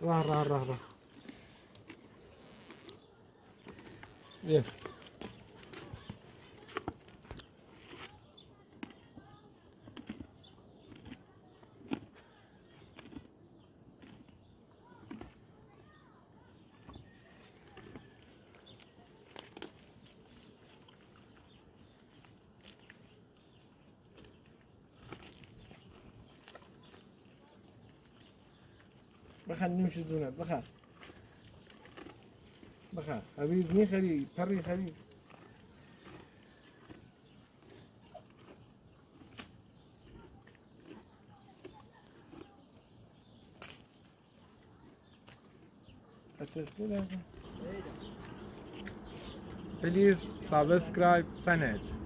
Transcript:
راه بیا بخر نمشي زونات بخر عزيزني خلي بري خلي Please subscribe channel.